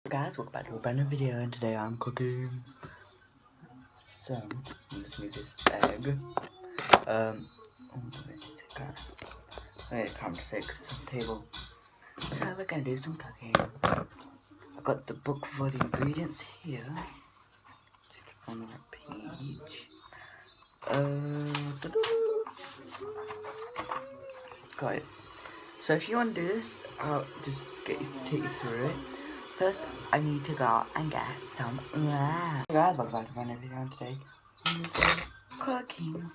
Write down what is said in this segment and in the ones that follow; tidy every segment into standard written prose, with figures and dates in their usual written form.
Guys, welcome back to a brand new video, and today I'm cooking some, let's move this egg, I need to come to 6, it's on the table, so we're going to do some cooking. I've got the book for the ingredients here, just on the right page, got it. So if you want to do this, I'll just take you through it. First, I need to go and get some lamb. Hey guys, welcome back to another video, and today I'm cooking.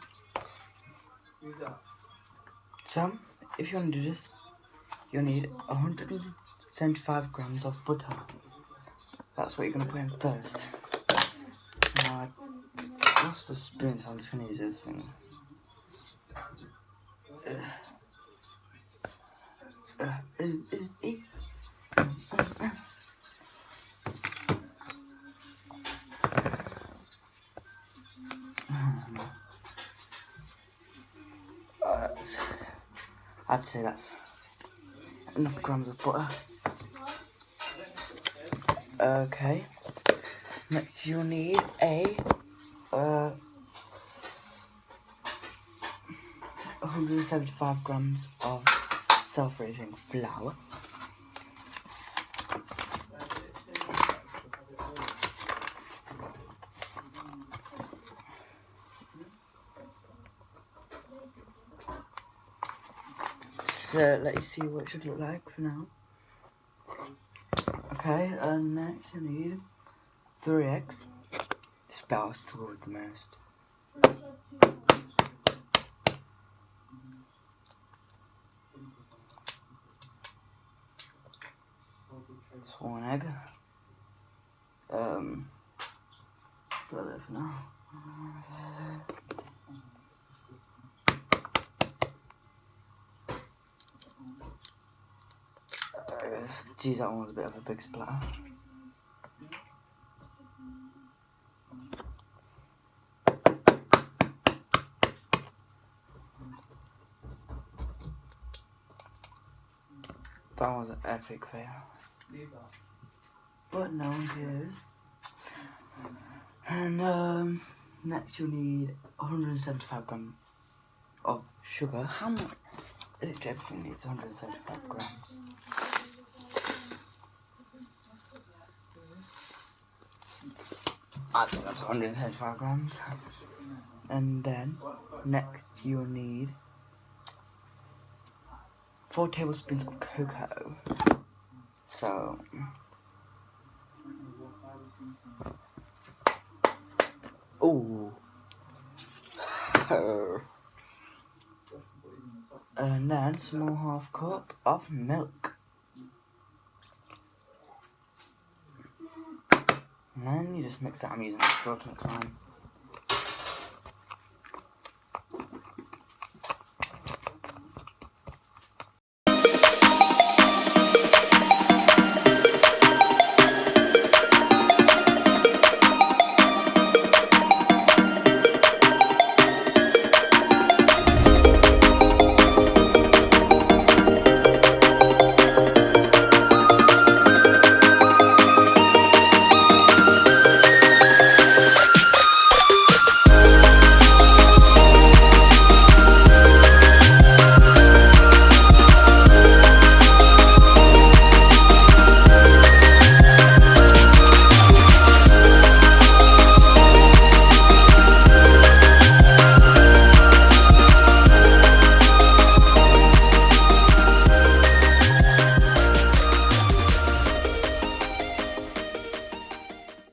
So, if you want to do this, you'll need 175 grams of butter. That's what you're going to put in first. Now, I lost the spoon, so I'm just going to use this thing. I'd say that's enough grams of butter. Okay. Next, you'll need a 175 grams of self-raising flour. So let's see what it should look like for now. Okay, and next you need 3 eggs. This better struggle with the most. That's 1 egg. Put that there for now. Geez, that one was a bit of a big splatter. That was an epic fail. But no one cares. And next you'll need 175 grams of sugar. How much? Literally everything needs 175 grams. I think that's 175 grams. And then next you'll need 4 tablespoons of cocoa. So and then small half cup of milk. And then you just mix that. I'm using a straw to mix mine.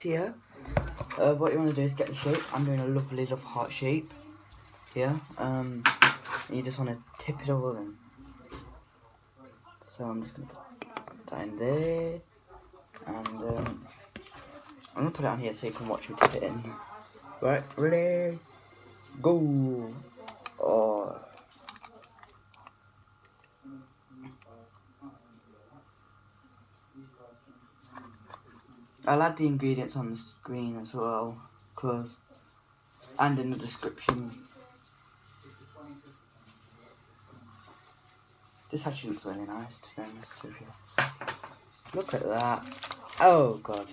Here, what you want to do is get the shape. I'm doing a lovely love heart shape here. You just want to tip it all in. So I'm just going to put that in there, and I'm going to put it on here so you can watch me tip it in. Right, ready, go. Oh. I'll add the ingredients on the screen as well, and in the description. This actually looks really nice, to be honest with you. Look at that. Oh god.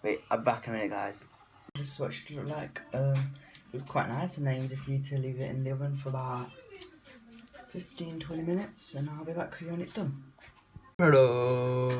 Wait, I'm back in a minute, guys. This is what it should look like. It was quite nice, and then you just need to leave it in the oven for about 15-20 minutes, and I'll be back when it's done. Hello.